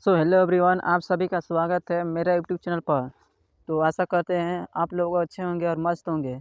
Hello everyone, आप सभी का स्वागत है मेरा यूट्यूब चैनल पर। तो आशा करते हैं आप लोग अच्छे होंगे और मस्त होंगे।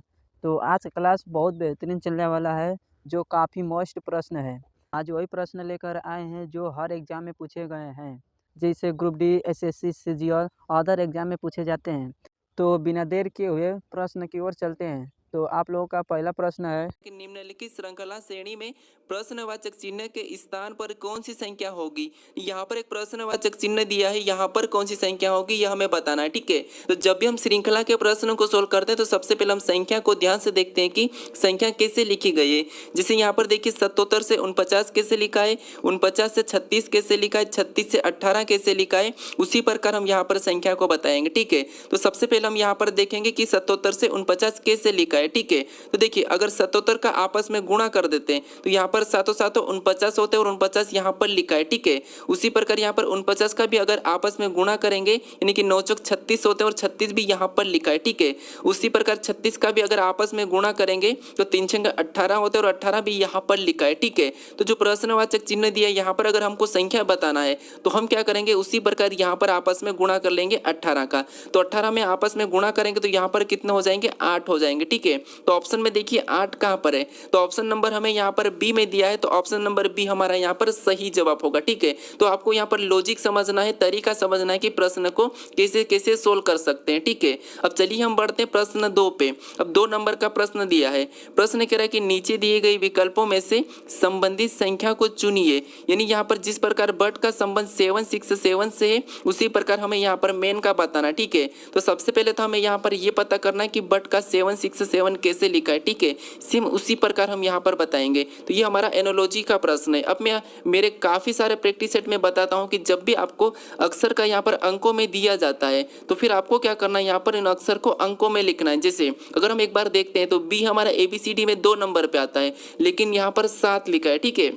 तो आज का क्लास बहुत बेहतरीन चलने वाला है, जो काफ़ी मस्त प्रश्न है। आज वही प्रश्न लेकर आए हैं जो हर एग्ज़ाम में पूछे गए हैं, जैसे group D, SSC, CGL, other exam में पूछे जाते हैं। तो बिना देर किए हुए प्रश्न की ओर चलते हैं। तो आप लोगों का पहला प्रश्न है कि निम्नलिखित श्रृंखला श्रेणी में प्रश्नवाचक चिन्ह के स्थान पर कौन सी संख्या होगी। यहाँ पर एक प्रश्नवाचक चिन्ह दिया है, यहाँ पर कौन सी संख्या होगी यह हमें बताना है। ठीक है, तो जब भी हम श्रृंखला के प्रश्न को सोल्व करते हैं तो सबसे पहले हम संख्या को ध्यान से देखते हैं कि संख्या कैसे लिखी गई है। जैसे यहाँ पर देखिए 77 से 49 कैसे लिखा है, 49 से 36 कैसे लिखा है, 36 से 18 कैसे लिखा है, उसी प्रकार हम यहाँ पर संख्या को बताएंगे। ठीक है, तो सबसे पहले हम यहाँ पर देखेंगे कि 77 से 49 कैसे लिखा है। ठीक है, तो देखिए अगर 77 का आपस में गुणा कर देते हैं तो यहाँ पर 7 7 49 होते हैं और 49 यहाँ पर लिखा है। ठीक है, उसी प्रकार यहाँ पर 49 का भी अगर आपस में गुणा करेंगे यानी कि 9 चौक 36 होते हैं और 36 भी यहाँ पर लिखा है। ठीक है, उसी प्रकार 36 का भी अगर आपस में गुणा करेंगे तो 3 छंग 18 होते हैं और 18 भी यहाँ पर लिखा है। ठीक है, तो जो प्रश्नवाचक चिन्ह दिया है यहाँ पर अगर हमको संख्या बताना है तो हम क्या करेंगे, उसी प्रकार यहाँ पर आपस में गुणा कर लेंगे 18 का। तो 18 में आपस में गुणा करेंगे तो यहाँ पर कितने हो जाएंगे, 8 हो जाएंगे। ठीक है, तो ऑप्शन में देखिए 8 कहाँ पर है, तो ऑप्शन नंबर हमें यहाँ पर बी में दिया है, तो ऑप्शन नंबर बी हमारा यहाँ पर सही जवाब होगा। ठीक है, तो आपको यहाँ पर लॉजिक समझना है, तरीका समझना है कि प्रश्न को कैसे कैसे सोल्व कर सकते हैं। ठीक है, अब चलिए हम बढ़ते हैं प्रश्न 2 पे। अब 2 नंबर का प्रश्न दिया है, प्रश्न कह रहा है कि नीचे दिए गए विकल्पों में से संबंधित संख्या को चुनिए। यानी यहाँ पर जिस प्रकार बट का संबंध 7 6 7 से है उसी प्रकार हमें यहाँ पर मेन का बताना। ठीक है, तो सबसे पहले तो हमें यहाँ पर ये पता करना है कि बट का 7 6 7 कैसे लिखा है। ठीक है, सेम उसी प्रकार हम यहाँ पर बताएंगे। तो ये हमारा एनोलॉजी का प्रश्न है। अब मैं मेरे काफ़ी सारे प्रैक्टिस सेट में बताता हूँ कि जब भी आपको अक्षर का यहाँ पर अंकों में दिया जाता है तो फिर आपको क्या करना है, यहाँ पर इन अक्षर को अंकों में लिखना है। जैसे अगर हम एक बार देखते हैं तो बी हमारा ABCD में 2 नंबर पे आता है लेकिन यहाँ पर 7 लिखा है। ठीक है,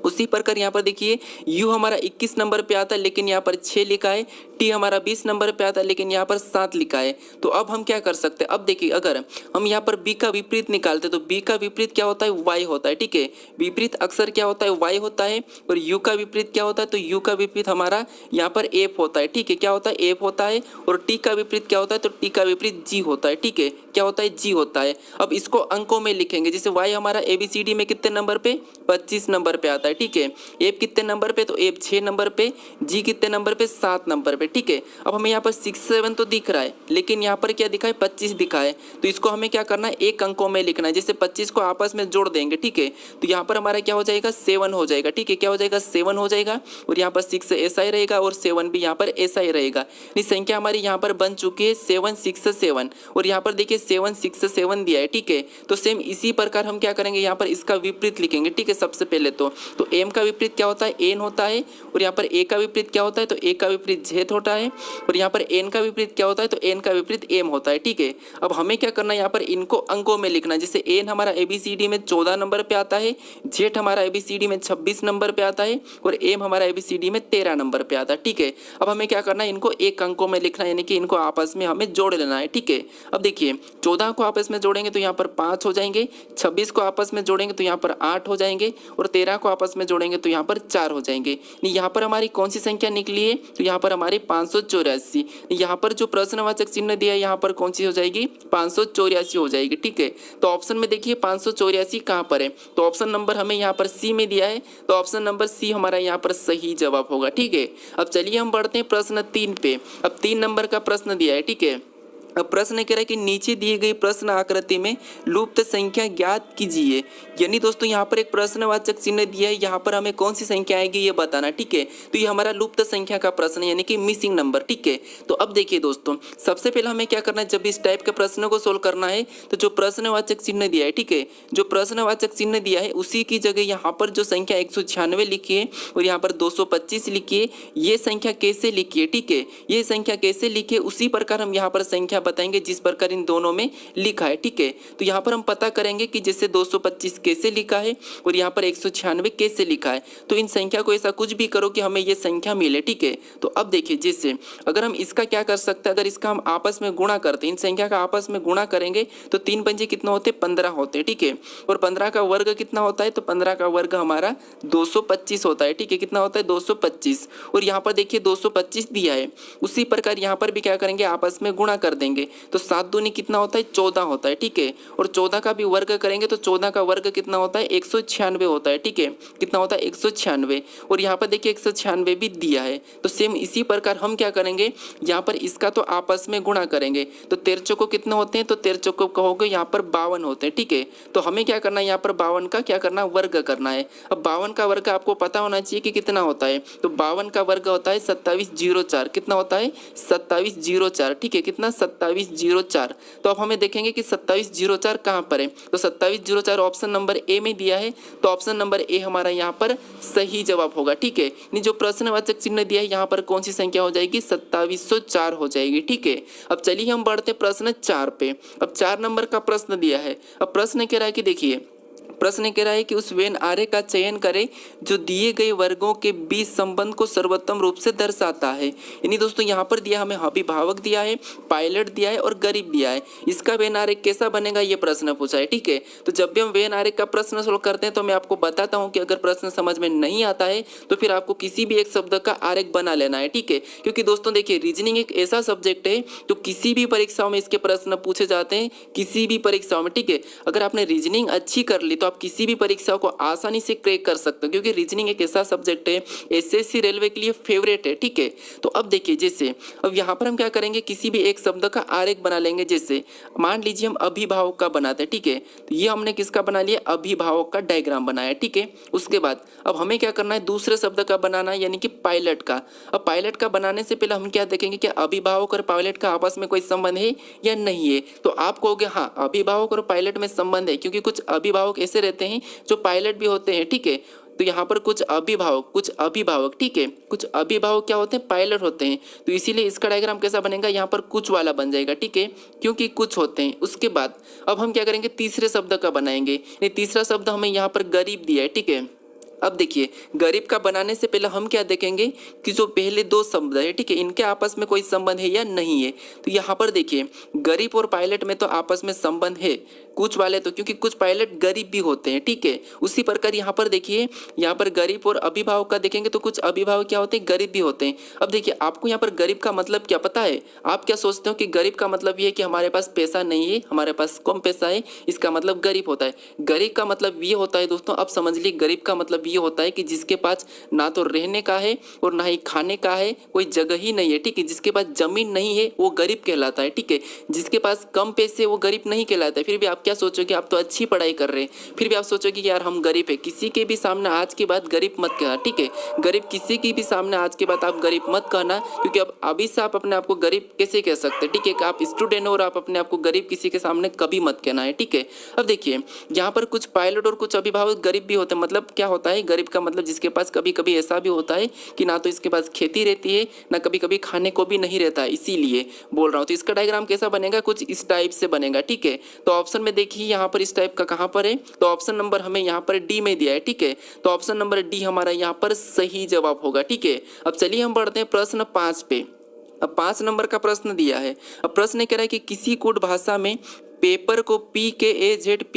उसी प्रकार यहाँ पर देखिए यू हमारा 21 नंबर पे आता है लेकिन यहाँ पर 6 लिखा है, टी हमारा 20 नंबर पे आता है लेकिन यहाँ पर 7 लिखा है। तो अब हम क्या कर सकते हैं, अब देखिए अगर हम यहाँ पर बी का विपरीत निकालते तो बी का विपरीत क्या होता है, वाई होता है। ठीक है, विपरीत अक्षर क्या होता है, वाई होता है, और यू का विपरीत क्या होता है, तो यू का विपरीत हमारा यहाँ पर एफ होता है। ठीक है, क्या होता है, एफ होता है, और टी का विपरीत क्या होता है, तो टी का विपरीत जी होता है। ठीक है, क्या होता है, जी होता है। अब इसको अंकों में लिखेंगे, जैसे वाई हमारा ABCD में कितने नंबर पे, 25 नंबर पे आता है। ठीक है, एफ कितने नंबर पे, तो एफ 6 नंबर पे, जी कितने नंबर पे, 7 नंबर पे। ठीक है, अब हमें यहाँ पर 6 7 तो दिख रहा है लेकिन यहाँ पर क्या दिखा है, 25 दिखा है, तो इसको हमें क्या करना है, एक अंकों में लिखना है। जैसे 25 को आपस में जोड़ देंगे। ठीक है, तो यहाँ पर हमारा क्या हो जाएगा, 7 हो जाएगा। ठीक है, क्या हो जाएगा, 7 हो जाएगा, और यहाँ पर 6 ऐसा ही रहेगा और 7 भी यहाँ पर ऐसा ही रहेगा। ये संख्या हमारी यहाँ पर बन चुकी है 7 6 7, और यहाँ पर देखिए 7 6 7 दिया है। ठीक है, तो सेम इसी प्रकार हम क्या करेंगे, यहाँ पर इसका विपरीत लिखेंगे। ठीक है, सबसे पहले तो एम का विपरीत क्या होता है, एन होता है, और यहाँ पर ए का विपरीत क्या होता है, तो ए का विपरीत जेड होता है, और यहाँ पर एन का विपरीत क्या होता है, तो एन का विपरीत एम होता है। ठीक है, अब हमें क्या करना है, यहाँ पर इनको अंकों में लिखना है। जैसे एन हमारा ABCD में 14 नंबर पे आता है, जेड हमारा ABCD में 26 नंबर पे आता है, और एम हमारा ABCD में 13 नंबर पे आता है। ठीक है, अब हमें क्या करना है, इनको एक अंकों में लिखना है, यानी कि इनको आपस में हमें जोड़ लेना है। ठीक है, अब देखिए 14 को आपस में जोड़ेंगे तो यहाँ पर 5 हो जाएंगे, 26 को आपस में जोड़ेंगे तो यहाँ पर 8 हो जाएंगे, और 13 को आपस में जोड़ेंगे तो यहाँ पर 4 हो जाएंगे। यहाँ पर हमारी कौन सी संख्या निकली है, तो यहाँ पर हमारी 584। यहाँ पर जो प्रश्नवाचक चिन्ह दिया है यहाँ पर कौन सी हो जाएगी, 584 हो जाएगी। ठीक है, तो ऑप्शन में देखिए 584 कहाँ पर है, तो ऑप्शन नंबर हमें यहाँ पर सी में दिया है, तो ऑप्शन नंबर सी हमारा यहाँ पर सही जवाब होगा। ठीक है, अब चलिए हम बढ़ते हैं प्रश्न 3 पे। अब 3 नंबर का प्रश्न दिया है। ठीक है, अब प्रश्न कह रहा है कि नीचे दी गई प्रश्न आकृति में लुप्त संख्या ज्ञात कीजिए। यानी दोस्तों यहाँ पर एक प्रश्नवाचक चिन्ह दिया है, यहाँ पर हमें कौन सी संख्या आएगी ये बताना। ठीक है, तो ये हमारा लुप्त संख्या का प्रश्न है, यानी कि मिसिंग नंबर। ठीक है, तो अब देखिए दोस्तों सबसे पहले हमें क्या करना है, जब इस टाइप के प्रश्न को सोल्व करना है तो जो प्रश्नवाचक चिन्ह दिया है, ठीक है, जो प्रश्नवाचक चिन्ह दिया है उसी की जगह यहाँ पर जो संख्या 196 लिखी है और यहाँ पर 225 लिखी है, ये संख्या कैसे लिखी है। ठीक है, ये संख्या कैसे लिखी है उसी प्रकार हम यहाँ पर संख्या बताएंगे जिस प्रकार इन दोनों में लिखा है, ठीक है। तो यहाँ पर हम पता करेंगे कि जैसे 225 कैसे लिखा है और यहाँ पर 196 कैसे लिखा है। तो इन संख्या को ऐसा कुछ भी करो कि हमें ये संख्या मिले, ठीक है। तो अब देखिए जैसे अगर हम इसका क्या कर सकते हैं, अगर इसका हम आपस में गुणा करते हैं, इन संख्या का आपस में गुणा करेंगे तो 3 पंजे कितना होते हैं, 15 होते हैं, ठीक है। और 15 का वर्ग कितना होता है, तो 15 का वर्ग हमारा 225 होता है, ठीक है। कितना होता है, 225। और यहाँ पर देखिए 225 दिया है, उसी प्रकार यहाँ पर भी क्या करेंगे, आपस में गुणा कर देंगे। तो 7 दूनी कितना होता है, 14 होता है, ठीक है। और 14 का भी वर्ग करेंगे तो 14 का वर्ग कितना होता है, 196 होता है, ठीक है। कितना होता है, 196। और यहाँ पर देखिए 196 भी दिया है। तो सेम इसी प्रकार हम क्या करेंगे, यहाँ पर इसका तो आपस में गुणा करेंगे। तो 13 चौको कितने होते हैं, तो 13 चौको कहोगे यहाँ पर 52 होते हैं, ठीक है। तो हमें क्या करना है, यहाँ पर 52 का क्या करना, वर्ग करना है। अब 52 का वर्ग आपको पता होना चाहिए कि कितना होता है। तो 52 का वर्ग होता है 2704। कितना होता है, 2704, ठीक है। कितना, 2704। तो अब हमें देखेंगे कि 2704 कहाँ पर है। तो 2704 ऑप्शन नंबर ए में दिया है। तो ऑप्शन नंबर ए हमारा यहाँ पर सही जवाब होगा, ठीक है। नहीं, जो प्रश्नवाचक चिन्ह दिया है यहाँ पर कौन सी संख्या हो जाएगी, 2704 हो जाएगी, ठीक है। अब चलिए हम बढ़ते प्रश्न 4 पे। अब 4 नंबर का प्रश्न दिया है। अब प्रश्न कह रहा है कि देखिए, प्रश्न कह रहा है कि उस वेन आरे का चयन करें जो दिए गए वर्गों के बीच संबंध को सर्वोत्तम रूप से दर्शाता है। यानी दोस्तों यहाँ पर दिया, हमें अभिभावक दिया है, पायलट दिया है और गरीब दिया है। इसका वेन आरे कैसा बनेगा, ये प्रश्न पूछा है, ठीक है। तो जब भी हम वेन आरे का प्रश्न सोल्व करते हैं तो मैं आपको बताता हूँ कि अगर प्रश्न समझ में नहीं आता है तो फिर आपको किसी भी एक शब्द का आरेख बना लेना है, ठीक है। क्योंकि दोस्तों देखिए, रीजनिंग एक ऐसा सब्जेक्ट है तो किसी भी परीक्षाओं में इसके प्रश्न पूछे जाते हैं, किसी भी परीक्षाओं में, ठीक है। अगर आपने रीजनिंग अच्छी कर ली तो आप किसी भी परीक्षा को आसानी से क्रैक कर सकते हो, क्योंकि रीजनिंग एक ऐसा सब्जेक्ट है, एसएससी रेलवे के लिए फेवरेट है, ठीक है। तो अब देखिए जैसे अब यहाँ पर हम क्या करेंगे, किसी भी एक शब्द का आरेख बना लेंगे। जैसे मान लीजिए हम अभिभावक का बनाते हैं, ठीक है। तो ये हमने किसका बना लिया, अभिभावक का डायग्राम बनाया, ठीक है। उसके बाद अब हमें क्या करना है, दूसरे शब्द का बनाना है, यानी कि पायलट का। अब पायलट का बनाने से पहले हम क्या देखेंगे कि अभिभावक और पायलट का आपस में कोई संबंध है या नहीं है। तो आप कहोगे हाँ, अभिभावक और पायलट में संबंध है, क्योंकि कुछ अभिभावक ऐसे रहते हैं जो पायलट भी होते हैं, ठीक है। तो यहाँ पर कुछ अभिभावक, ठीक है, कुछ अभिभावक क्या होते हैं, पायलट होते हैं। तो इसीलिए इसका डायग्राम कैसा बनेगा, यहाँ पर कुछ वाला बन जाएगा, ठीक है, क्योंकि कुछ होते हैं। उसके बाद अब हम क्या करेंगे, तीसरे शब्द का बनाएंगे। तीसरा शब्द हमें यहाँ पर गरीब दिया है, ठीक है। अब देखिए, गरीब का बनाने से पहले हम क्या देखेंगे कि जो पहले दो शब्द है, ठीक है, इनके आपस में कोई संबंध है या नहीं है। तो यहाँ पर देखिए, गरीब और पायलट में तो आपस में संबंध है, कुछ वाले तो, क्योंकि कुछ पायलट गरीब भी होते हैं, ठीक है। उसी प्रकार यहाँ पर देखिए, यहाँ पर गरीब और अभिभावक का देखेंगे तो कुछ अभिभावक क्या होते हैं, गरीब भी होते हैं। अब देखिए, आपको यहाँ पर गरीब का मतलब क्या पता है, आप क्या सोचते हो कि गरीब का मतलब ये है कि हमारे पास पैसा नहीं है, हमारे पास कम पैसा है, इसका मतलब गरीब होता है। गरीब का मतलब ये होता है दोस्तों, अब समझ लीजिए, गरीब का मतलब ये होता है कि जिसके पास ना तो रहने का है और ना ही खाने का है, कोई जगह ही नहीं है, ठीक है। जिसके पास जमीन नहीं है वो गरीब कहलाता है, ठीक है। जिसके पास कम पैसे वो गरीब नहीं कहलाता है। फिर भी आप क्या सोचोगे, आप तो अच्छी पढ़ाई कर रहे हैं, फिर भी आप सोचोगे कि यार हम गरीब है। किसी के भी सामने आज के बाद गरीब मत कहना, ठीक है। गरीब किसी की भी सामने आज के बाद आप गरीब मत कहना, क्योंकि अब अभी से आप अपने आप को गरीब कैसे कह सकते हैं, ठीक है। आप स्टूडेंट हो और आप अपने आप को गरीब किसी के सामने कभी मत कहना है, ठीक है। अब देखिए, यहाँ पर कुछ पायलट और कुछ अभिभावक गरीब भी होते हैं। मतलब क्या होता है, गरीब का मतलब जिसके पास कभी कभी ऐसा भी होता है कि ना तो इसके पास खेती रहती है, ना कभी कभी खाने को भी नहीं रहता है, इसीलिए बोल रहा हूँ। तो इसका डायग्राम कैसा बनेगा, कुछ इस टाइप से बनेगा, ठीक है। तो ऑप्शन में देखिए, यहाँ पर इस टाइप का कहाँ पर है, तो ऑप्शन नंबर हमें यहाँ पर डी में दिया है, ठीक है। तो ऑप्शन नंबर डी हमारा यहाँ पर सही जवाब होगा, ठीक है। अब चलिए हम बढ़ते हैं प्रश्न 5 पे। अब 5 नंबर का प्रश्न दिया है। अब प्रश्न कह रहा है कि किसी कोड भाषा में पेपर को PKAZPKEVRI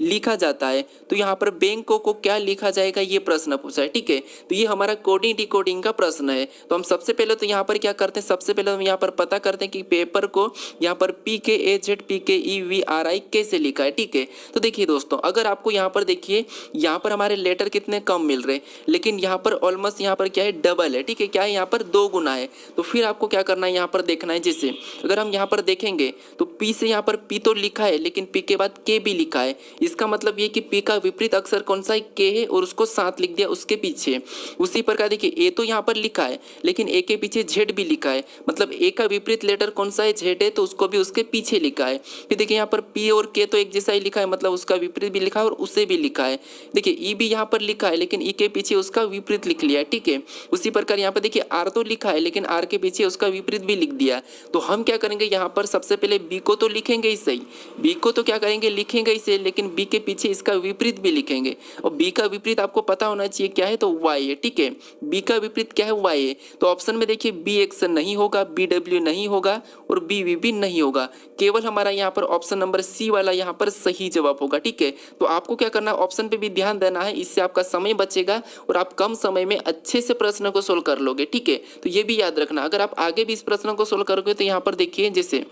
लिखा जाता है, तो यहाँ पर बैंक को क्या लिखा जाएगा, ये प्रश्न पूछा है, ठीक है। तो ये हमारा कोडिंग डिकोडिंग का प्रश्न है। तो हम सबसे पहले तो यहाँ पर क्या करते हैं, सबसे पहले हम यहाँ पर पता करते हैं कि पेपर को यहाँ पर PKAZPKEVRI कैसे लिखा है, ठीक है। तो देखिए दोस्तों, अगर आपको यहाँ पर देखिए, यहाँ पर हमारे लेटर कितने कम मिल रहे हैं, लेकिन यहाँ पर ऑलमोस्ट यहाँ पर क्या है, डबल है, ठीक है। क्या है, यहाँ पर 2 गुना है। तो फिर आपको क्या करना है, यहाँ पर देखना है। जैसे अगर हम यहाँ पर देखेंगे तो पी से यहाँ पर पी तो लिखा है लेकिन पी के बाद के भी लिखा है। इसका मतलब ये कि पी का विपरीत अक्षर कौन सा है, के है, और उसको साथ लिख दिया उसके पीछे। उसी प्रकार देखिए ए तो यहाँ पर लिखा है लेकिन ए के पीछे जेड भी लिखा है, मतलब ए का विपरीत लेटर कौन सा है, जेड है, तो उसको भी उसके पीछे लिखा है। फिर देखिए यहाँ पर पी और के तो एक जैसा ही लिखा है, मतलब उसका विपरीत भी लिखा है और उसे भी लिखा है। देखिए ई भी यहाँ पर लिखा है लेकिन ई के पीछे उसका विपरीत लिख लिया है, ठीक है। उसी प्रकार यहाँ पर देखिए आर तो लिखा है लेकिन आर के पीछे उसका विपरीत भी लिख दिया। तो हम क्या करेंगे यहाँ पर सबसे पहले बी को तो लिखेंगे ही सही, बी को तो क्या करेंगे लिखेंगे इसे, लेकिन बी के पीछे इसका विपरीत भी लिखेंगे। और बी का विपरीत आपको पता होना चाहिए क्या है, तो वाई है, ठीक है। बी का विपरीत क्या है, वाई है। तो ऑप्शन में देखिए बी एक्स नहीं होगा, बी डब्ल्यू नहीं होगा और बी वी भी नहीं होगा, केवल हमारा यहाँ पर ऑप्शन नंबर सी वाला यहाँ पर सही जवाब होगा, ठीक है। तो आपको क्या करना है, ऑप्शन पे भी ध्यान देना है, इससे आपका समय बचेगा और आप कम समय में अच्छे से प्रश्न को सोल्व कर लोगे, ठीक है। तो ये भी याद रखना, अगर आप आगे भी इस प्रश्न को सोल्व करोगे तो यहाँ पर देखिए जैसे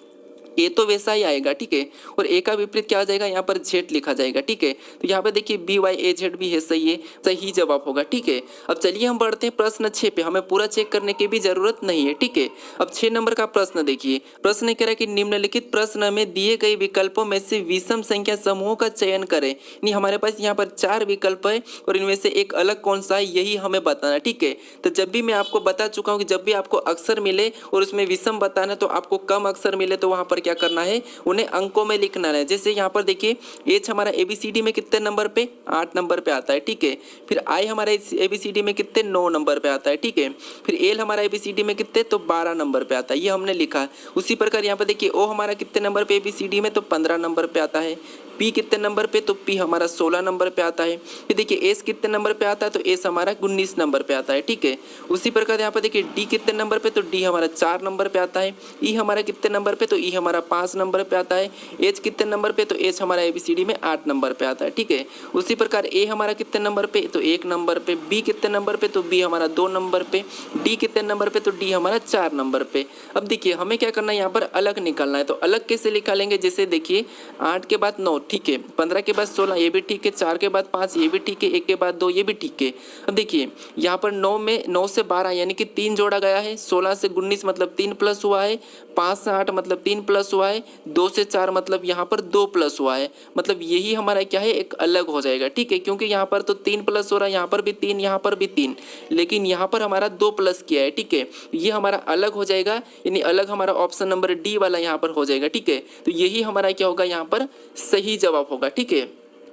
ए तो वैसा ही आएगा, ठीक है, और ए का विपरीत क्या आ जाएगा, यहाँ पर जेड लिखा जाएगा, ठीक है। तो यहाँ पे देखिए बी वाई ए जेड भी है, सही है, सही जवाब होगा, ठीक है। अब चलिए हम बढ़ते हैं प्रश्न 6 पे, हमें पूरा चेक करने की भी जरूरत नहीं है, ठीक है। अब 6 नंबर का प्रश्न देखिए, प्रश्न कह रहा है कि निम्नलिखित प्रश्न में दिए गए विकल्पों में से विषम संख्या समूहों का चयन करें। यानी हमारे पास यहाँ पर 4 विकल्प है और इनमें से एक अलग कौन सा है यही हमें बताना है, ठीक है। तो जब भी मैं आपको बता चुका हूँ कि जब भी आपको अक्षर मिले और उसमें विषम बताना है, तो आपको कम अक्षर मिले तो वहाँ पर क्या करना है, उन्हें अंकों में लिखना है। जैसे यहाँ पर देखिए एच हमारा एबीसीडी में कितने नंबर पे, 8 नंबर पे आता है, ठीक है। फिर आई हमारा एबीसीडी में कितने, 9 नंबर पे आता है, ठीक है। फिर एल हमारा एबीसीडी में कितने, तो 12 नंबर पे आता है, ये हमने लिखा। उसी प्रकार यहाँ पर देखिए ओ हमारा कितने नंबर पे एबीसीडी में, तो 15 नंबर पे आता है। पी कितने नंबर पे, तो पी हमारा 16 नंबर पे आता है। फिर देखिए एस कितने नंबर पे आता है, तो एस हमारा 19 नंबर पे आता है, ठीक है। उसी प्रकार यहाँ पर देखिए डी कितने नंबर पे, तो डी हमारा 4 नंबर पे आता है। ई हमारा कितने नंबर पे, तो ई हमारा 5 नंबर पे आता है। एच कितने नंबर पे, तो एच हमारा एबीसीडी में 8 नंबर पे आता है, ठीक है। उसी प्रकार ए हमारा कितने नंबर पे, तो 1 नंबर पे। बी कितने नंबर पे, तो बी हमारा 2 नंबर पे। डी कितने नंबर पे, तो डी हमारा 4 नंबर पे। अब देखिए हमें क्या करना है, यहाँ पर अलग निकालना है। तो अलग कैसे निकालेंगे, जैसे देखिए 8 के बाद 9, ठीक है, 15 के बाद 16, ये भी ठीक है, 4 के बाद 5, ये भी ठीक है, 1 के बाद 2, ये भी ठीक है। अब देखिए यहाँ पर 9 में 9 से 12 यानी कि 3 जोड़ा गया है, 16 से 19 मतलब 3 प्लस हुआ है, 5 से 8 मतलब 3 प्लस हुआ है, 2 से 4 मतलब यहाँ पर 2 प्लस हुआ है, मतलब यही हमारा क्या है, एक अलग हो जाएगा, ठीक है। क्योंकि यहाँ पर तो 3 प्लस हो रहा है, यहाँ पर भी 3, यहाँ पर भी 3, लेकिन यहाँ पर हमारा 2 प्लस किया है, ठीक है। ये हमारा अलग हो जाएगा, यानी अलग हमारा ऑप्शन नंबर डी वाला यहाँ पर हो जाएगा, ठीक है। तो यही हमारा क्या होगा, यहाँ पर सही जवाब होगा, ठीक है।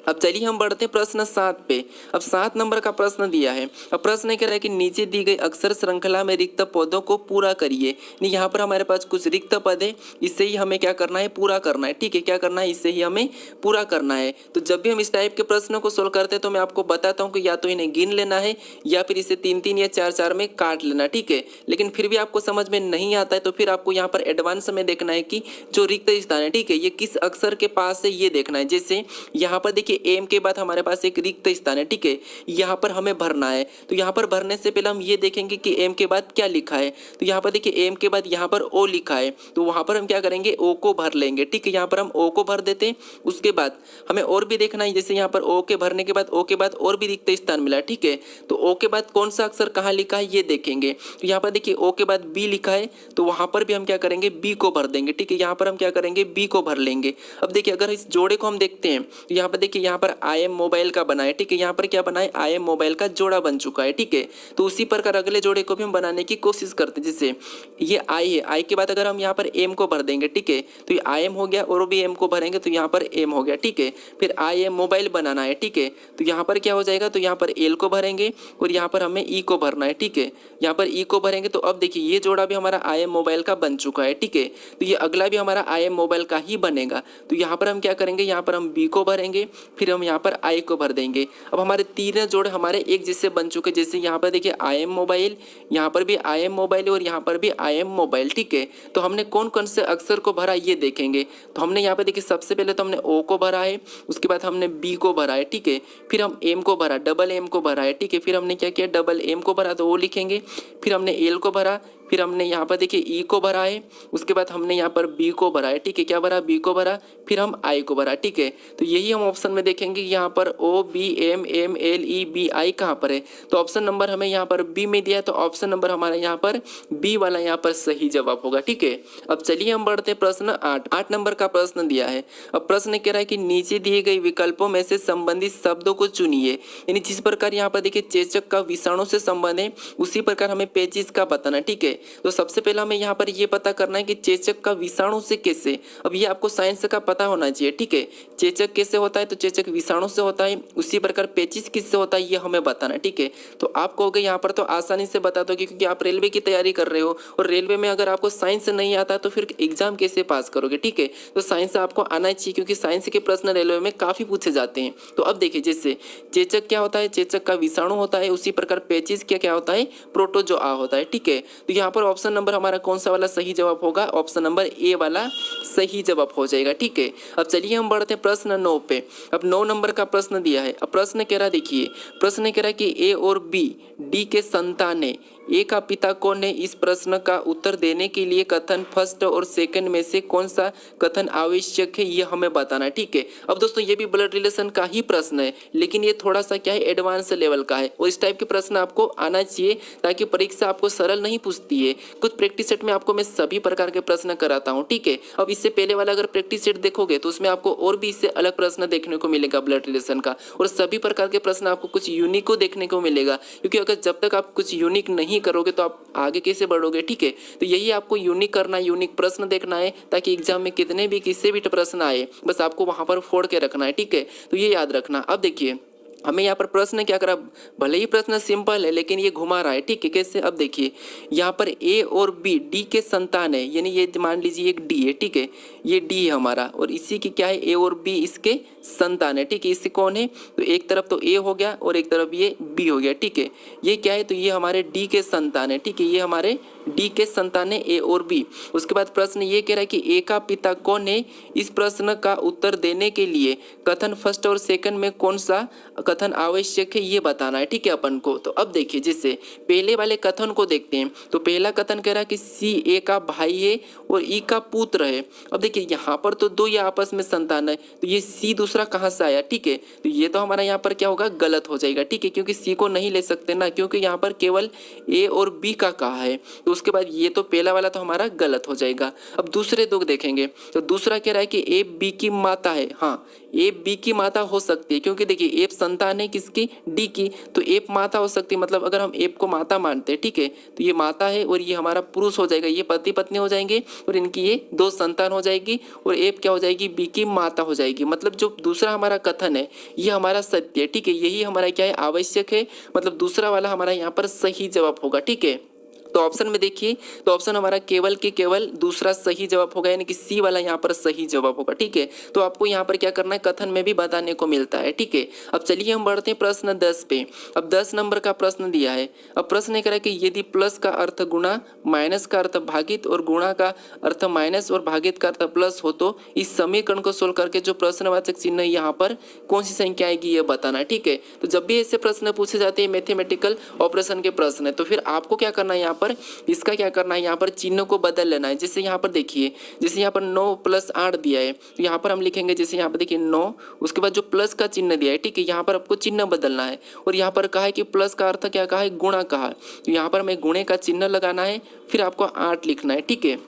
अब चलिए हम बढ़ते हैं प्रश्न 7 पे। अब 7 नंबर का प्रश्न दिया है। अब प्रश्न कह रहा है कि नीचे दी गई अक्षर श्रृंखला में रिक्त पदों को पूरा करिए। यहाँ पर हमारे पास कुछ रिक्त पद है, इससे ही हमें क्या करना है, पूरा करना है, ठीक है। क्या करना है, इससे ही हमें पूरा करना है। तो जब भी हम इस टाइप के प्रश्नों को सोल्व करते हैं तो मैं आपको बताता हूँ कि या तो इन्हें गिन लेना है या फिर इसे 3-3 या 4-4 में काट लेना, ठीक है। लेकिन फिर भी आपको समझ में नहीं आता है तो फिर आपको यहाँ पर एडवांस में देखना है कि जो रिक्त स्थान है, ठीक है, ये किस अक्षर के पास है, ये देखना है। जैसे यहाँ पर देखिए एम के बाद हमारे पास एक रिक्त स्थान है, ठीक है, यहाँ पर हमें भरना है। तो यहाँ पर भरने से पहले हम ये देखेंगे कि एम के बाद क्या लिखा है। तो यहाँ पर देखिए एम के बाद यहाँ पर ओ लिखा है, तो वहाँ पर हम क्या करेंगे, ओ को भर लेंगे, ठीक है। यहाँ पर हम ओ को भर देते हैं। उसके बाद हमें और भी देखना है, जैसे यहाँ पर ओ के भरने के बाद ओ के बाद और भी रिक्त स्थान मिला, ठीक है। तो ओ के बाद कौन सा अक्षर कहाँ लिखा है ये देखेंगे। तो यहाँ पर देखिए ओ के बाद बी लिखा है, तो वहाँ पर भी हम क्या करेंगे, बी को भर देंगे, ठीक है। यहाँ पर हम क्या करेंगे, बी को भर लेंगे। अब देखिए अगर इस जोड़े को हम देखते हैं तो यहाँ पर देखिए यहाँ पर आई एम मोबाइल का बना है, ठीक है। यहाँ पर क्या बना है, आई एम मोबाइल का जोड़ा बन चुका है, ठीक है। तो उसी प्रकार अगले जोड़े को भी हम बनाने की कोशिश करते हैं। जैसे ये आई है, आई के बाद अगर हम यहाँ पर एम को भर देंगे, ठीक है, तो ये आई एम हो गया और भी एम को भरेंगे तो यहाँ पर एम हो गया, ठीक है। फिर आई एम मोबाइल बनाना है, ठीक है, तो यहाँ पर क्या हो जाएगा, तो यहाँ पर एल को भरेंगे और यहाँ पर हमें ई को भरना है, ठीक है। यहाँ पर ई को भरेंगे तो अब देखिए ये जोड़ा भी हमारा आई एम मोबाइल का बन चुका है, ठीक है। तो ये अगला भी हमारा आई एम मोबाइल का ही बनेगा। तो यहाँ पर हम क्या करेंगे, यहाँ पर हम बी को भरेंगे, फिर हम यहाँ पर आई को भर देंगे। अब हमारे तीनों जोड़े हमारे एक जैसे बन चुके। जैसे यहाँ पर देखिए आई एम मोबाइल, यहाँ पर भी आई एम मोबाइल और यहाँ पर भी आई एम मोबाइल, ठीक है। तो हमने कौन कौन से अक्षर को भरा ये देखेंगे। तो हमने यहाँ पे देखिए सबसे पहले तो हमने ओ को भरा है, उसके बाद हमने बी को भरा है, ठीक है। फिर हम एम को भरा, डबल एम को भरा है, ठीक है। फिर हमने क्या किया, डबल एम को भरा तो वो लिखेंगे। फिर हमने एल को भरा, फिर हमने यहाँ पर देखिए ई को भरा है, उसके बाद हमने यहाँ पर बी को भरा है, ठीक है। क्या भरा, बी को भरा, फिर हम आई को भरा, ठीक है। तो यही हम ऑप्शन में में देखेंगे यहाँ पर O B M M L E B I कहाँ पर है, तो ऑप्शन नंबर हमें यहाँ पर बी में दिया है, तो ऑप्शन नंबर हमारा यहाँ पर बी वाला यहाँ पर सही जवाब होगा। ठीक है, अब चलिए हम बढ़ते हैं प्रश्न 8 नंबर का प्रश्न दिया है। अब प्रश्न कह रहा है कि नीचे दिए गए विकल्पों में से संबंधित शब्दों को चुनिए, यानी जिस प्रकार यहाँ पर देखिए चेचक का विषाणु से संबंध है उसी प्रकार हमें पेचिश का बताना है। ठीक है, तो सबसे पहले हमें यहाँ पर ये पता करना है कि चेचक का विषाणु से कैसे, अब ये आपको साइंस का पता होना चाहिए। ठीक है, चेचक कैसे होता है, तो चेचक विषाणु से होता है, उसी प्रकार पेचिश किससे होता है ये हमें बताना है। ठीक है, तो आप कहोगे यहाँ पर तो आसानी से बता दो क्योंकि आप रेलवे की तैयारी कर रहे हो, और रेलवे में अगर आपको साइंस नहीं आता तो फिर एग्जाम कैसे पास करोगे। ठीक है, तो साइंस आपको आना चाहिए क्योंकि साइंस के प्रश्न रेलवे में काफी पूछे जाते हैं। तो अब देखिए जैसे चेचक क्या होता है, चेचक का विषाणु होता है, उसी प्रकार पेचिश क्या होता है, प्रोटोजोआ होता है। ठीक है, तो यहाँ पर ऑप्शन नंबर हमारा कौन सा वाला सही जवाब होगा, ऑप्शन नंबर ए वाला सही जवाब हो जाएगा। ठीक है, अब चलिए हम बढ़ते हैं प्रश्न 9 पे। अब 9 नंबर का प्रश्न दिया है। अब प्रश्न कह रहा है, देखिए प्रश्न कह रहा है कि ए और बी डी के संतान है, ए का पिता कौन है, इस प्रश्न का उत्तर देने के लिए कथन फर्स्ट और सेकंड में से कौन सा कथन आवश्यक है ये हमें बताना है। ठीक है, अब दोस्तों ये भी ब्लड रिलेशन का ही प्रश्न है, लेकिन ये थोड़ा सा क्या है एडवांस लेवल का है, और इस टाइप के प्रश्न आपको आना चाहिए ताकि परीक्षा आपको सरल नहीं पूछती है। कुछ प्रैक्टिस सेट में आपको मैं सभी प्रकार के प्रश्न कराता हूँ। ठीक है, अब इससे पहले वाला अगर प्रैक्टिस सेट देखोगे तो उसमें आपको और भी इससे अलग प्रश्न देखने को मिलेगा ब्लड रिलेशन का, और सभी प्रकार के प्रश्न आपको कुछ यूनिक को देखने को मिलेगा, क्योंकि अगर जब तक आप कुछ यूनिक नहीं करोगे तो आप आगे कैसे बढ़ोगे। ठीक है, तो यही आपको यूनिक करना है, यूनिक प्रश्न देखना है ताकि एग्जाम में कितने भी किससे भी प्रश्न आए बस आपको वहां पर फोड़ के रखना है। ठीक है, तो ये याद रखना। अब देखिए हमें यहाँ पर प्रश्न क्या करा, भले ही प्रश्न सिंपल है लेकिन ये घुमा रहा है। ठीक है, कैसे, अब देखिए यहाँ पर ए और बी डी के संतान है, यानी ये मान लीजिए एक डी है। ठीक है, ये डी है हमारा, और इसी की क्या है ए और बी इसके संतान है। ठीक है, इससे कौन है, तो एक तरफ तो ए हो गया और एक तरफ ये बी हो गया। ठीक है, ये क्या है, तो ये हमारे डी के संतान है। ठीक है, ये हमारे डी के संतान है ए और बी। उसके बाद प्रश्न ये कह रहा है कि ए का पिता कौन है, इस प्रश्न का उत्तर देने के लिए कथन फर्स्ट और सेकंड में कौन सा कथन आवश्यक है ये बताना है। ठीक है अपन को, तो अब देखिए जैसे पहले वाले कथन को देखते हैं, तो पहला कथन कह रहा है कि सी ए का भाई है और ई का पुत्र है। अब देखिए यहाँ पर तो दो ये आपस में संतान है, तो ये सी दूसरा कहाँ से आया। ठीक है, तो ये तो हमारा यहाँ पर क्या होगा, गलत हो जाएगा। ठीक है, क्योंकि सी को नहीं ले सकते ना, क्योंकि यहाँ पर केवल ए और बी का कहा है, तो उसके बाद ये तो पहला वाला तो हमारा गलत हो जाएगा। अब दूसरे दो देखेंगे, तो दूसरा कह रहा है कि ए बी की माता है। हाँ, ए बी की माता हो सकती है, क्योंकि देखिए एप संतान है किसकी, डी की, तो एप माता हो सकती है। मतलब अगर हम एप को माता मानते हैं, ठीक है, तो ये माता है और ये हमारा पुरुष हो जाएगा, ये पति पत्नी हो जाएंगे और इनकी ये दो संतान हो जाएगी, और एप क्या हो जाएगी, बी की माता हो जाएगी। मतलब जो दूसरा हमारा कथन है ये हमारा सत्य है। ठीक है, यही हमारा क्या है, आवश्यक है, मतलब दूसरा वाला हमारा यहाँ पर सही जवाब होगा। ठीक है, तो ऑप्शन में देखिए, तो ऑप्शन हमारा केवल के केवल दूसरा सही जवाब होगा, यानी कि सी वाला यहाँ पर सही जवाब होगा। ठीक है, तो आपको यहाँ पर क्या करना है, कथन में भी बताने को मिलता है। ठीक है, अब चलिए हम बढ़ते हैं प्रश्न 10 पे। अब 10 नंबर का प्रश्न दिया है। अब प्रश्न ये कह रहा है कि यदि प्लस का अर्थ गुणा, माइनस का अर्थ भागित और गुणा का अर्थ माइनस और भागित का अर्थ प्लस हो, तो इस समीकरण को सोल्व करके जो प्रश्नवाचक चिन्ह यहाँ पर कौन सी संख्या आएगी ये बताना है। ठीक है, तो जब भी ऐसे प्रश्न पूछे जाते हैं मैथमेटिकल ऑपरेशन के प्रश्न है, तो फिर आपको क्या करना है, यहाँ पर इसका क्या करना है, यहाँ पर चिन्ह को बदल लेना है। जैसे यहाँ पर देखिए, जैसे यहाँ पर 9 + 8 दिया है, तो यहाँ पर हम लिखेंगे जैसे यहाँ पर देखिए 9, उसके बाद जो प्लस का चिन्ह दिया है, ठीक है, यहाँ पर आपको चिन्ह बदलना है। और यहाँ पर कहा है कि प्लस का अर्थ क्या कहा है, गुणा कहा है, तो यहाँ पर हमें गुणे का चिन्ह लगाना है, फिर आपको 8 लिखना है। ठीक है,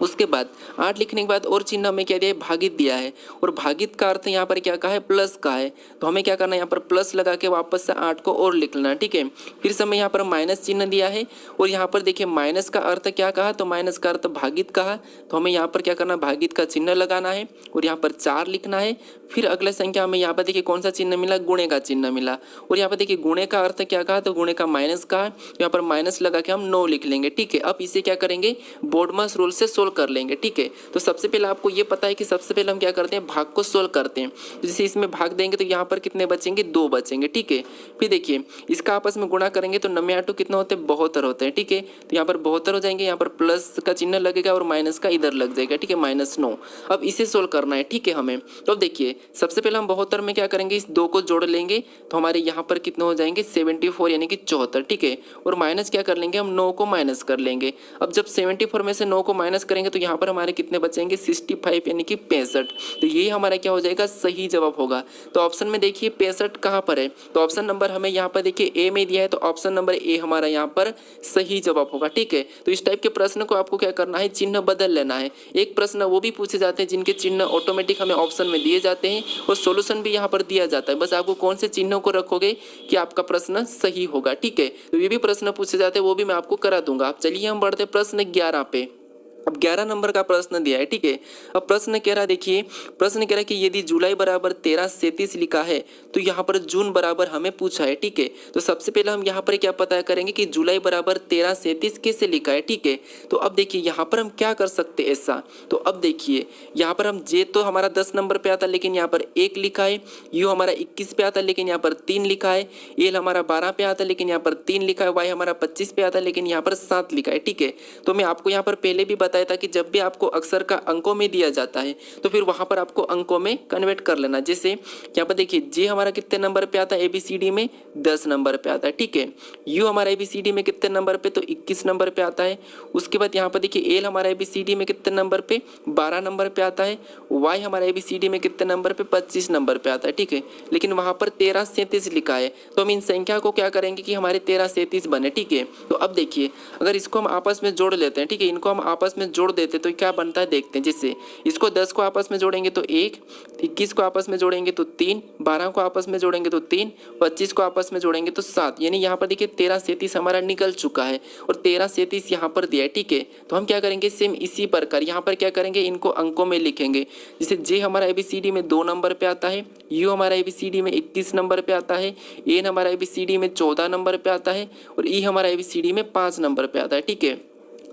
उसके बाद 8 लिखने के बाद और चिन्ह हमें क्या दिया है, भागित दिया है, और भागित का अर्थ यहाँ पर क्या कहा है, प्लस का है, तो हमें क्या करना है, यहाँ पर प्लस लगा के वापस से 8 को और लिख लेना। ठीक है, फिर से हमें यहाँ पर माइनस चिन्ह दिया है, और यहाँ पर देखिए माइनस का अर्थ क्या कहा, तो माइनस का अर्थ भागित कहा, तो हमें यहाँ पर क्या करना है, भागित का चिन्ह लगाना है, और यहाँ पर 4 लिखना है। फिर अगला संख्या हमें यहाँ पर देखिए कौन सा चिन्ह मिला, गुणे का चिन्ह मिला, और यहाँ पर देखिए गुणे का अर्थ क्या कहा, तो गुणे का माइनस कहा, यहाँ पर माइनस लगा के हम 9 लिख लेंगे। ठीक है, अब इसे क्या करेंगे, बोर्डमास रूल से सोल्व कर लेंगे। ठीक है, तो सबसे पहले आपको ये पता है कि सबसे पहले हम क्या करते हैं, भाग को सोल्व करते हैं। तो जैसे इसमें भाग देंगे तो यहाँ पर कितने बचेंगे, 2 बचेंगे। ठीक है, फिर देखिए इसका आपस में गुणा करेंगे तो 9 8 कितना होते हैं, 72 होते हैं। ठीक है, तो यहाँ पर 72 हो जाएंगे, यहाँ पर प्लस का चिन्ह लगेगा और माइनस का इधर लग जाएगा। ठीक है, -9। अब इसे सोल्व करना है। ठीक है, हमें तो अब देखिए सबसे पहले हम 72 में क्या करेंगे, इस 2 को जोड़ लेंगे, तो हमारे यहाँ पर कितने हो जाएंगे, 74 यानी कि 74। ठीक है, और माइनस क्या कर लेंगे, हम 9 को माइनस कर लेंगे। अब जब 74 में से 9 को माइनस करेंगे तो यहाँ पर हमारे कितने बचेंगे 65 यानी कि 65। तो ये हमारा क्या हो जाएगा सही जवाब होगा। तो ऑप्शन में देखिए 65 कहाँ पर है, तो ऑप्शन नंबर हमें यहाँ पर देखिए ए में दिया है, तो ऑप्शन नंबर ए हमारा यहाँ पर सही जवाब होगा। ठीक है, तो इस टाइप के प्रश्न को आपको क्या करना है, चिन्ह बदल लेना है। एक प्रश्न वो भी पूछे जाते हैं जिनके चिन्ह ऑटोमेटिक हमें ऑप्शन में दिए जाते हैं और सॉल्यूशन भी यहाँ पर दिया जाता है, बस आपको कौन से चिन्हों को रखोगे कि आपका प्रश्न सही होगा। ठीक है, तो ये भी प्रश्न पूछे जाते हैं, वो भी मैं आपको करा दूंगा। अब चलिए हम बढ़ते प्रश्न 11 पे। अब 11 नंबर का प्रश्न दिया है। ठीक है, अब प्रश्न कह रहा देखिए, प्रश्न कह रहा है कि यदि जुलाई बराबर 1337 लिखा है तो यहाँ पर जून बराबर हमें पूछा है। ठीक है, तो सबसे पहले हम यहाँ पर क्या पता करेंगे कि जुलाई बराबर 1337 कैसे लिखा है। ठीक है, तो अब देखिए यहाँ पर हम क्या कर सकते हैं ऐसा, तो अब देखिए यहाँ पर हम जे तो हमारा 10 नंबर पे आता लेकिन यहाँ पर 1 लिखा है, यू हमारा 21 पे आता लेकिन यहाँ पर 3 लिखा है, एल हमारा 12 पे आता लेकिन यहाँ पर 3 लिखा है, वाई हमारा 25 पे आता लेकिन यहाँ पर 7 लिखा है। ठीक है, तो मैं आपको यहाँ पर पहले भी बताया था कि जब भी आपको अक्षर का अंकों में दिया जाता है तो फिर वहां पर आपको अंकों में कन्वर्ट कर लेना। जैसे यहाँ पर देखिए जे हमारा कितने नंबर पे आता है एबीसीडी में 10 नंबर पे आता है। ठीक है, यू हमारा एबीसीडी में कितने नंबर पे, तो 21 नंबर पे आता है। उसके बाद यहाँ पर देखिए एल हमारा एबीसीडी में कितने नंबर पे 12 नंबर पे आता है, वाई हमारा एबीसीडी में कितने नंबर पे 25 नंबर पे आता है। ठीक है, लेकिन वहां पर 1337 लिखा है, तो हम इन संख्या को क्या करेंगे कि हमारे 1337 बने। ठीक है, तो अब देखिए अगर इसको हम आपस में जोड़ लेते हैं, ठीक है, इनको हम आपस में जोड़ देते तो क्या बनता है देखते हैं। जैसे इसको 10 को आपस में जोड़ेंगे तो 1, 21 को आपस में जोड़ेंगे तो 3, 12 को आपस में जोड़ेंगे तो 3, 25 को आपस में जोड़ेंगे तो 7, यानी यहाँ पर देखिए 1337 हमारा निकल चुका है और 1337 यहाँ पर दिया है। ठीक है, तो हम क्या करेंगे सेम इसी प्रकार यहाँ पर क्या करेंगे, इनको अंकों में लिखेंगे। जैसे जे हमारा एबीसीडी में 2 नंबर पे आता है, यू हमारा एबीसीडी में 21 नंबर पे आता है, एन हमारा एबीसीडी में 14 नंबर पे आता है और ई हमारा एबीसीडी में 5 नंबर पे आता है। ठीक है,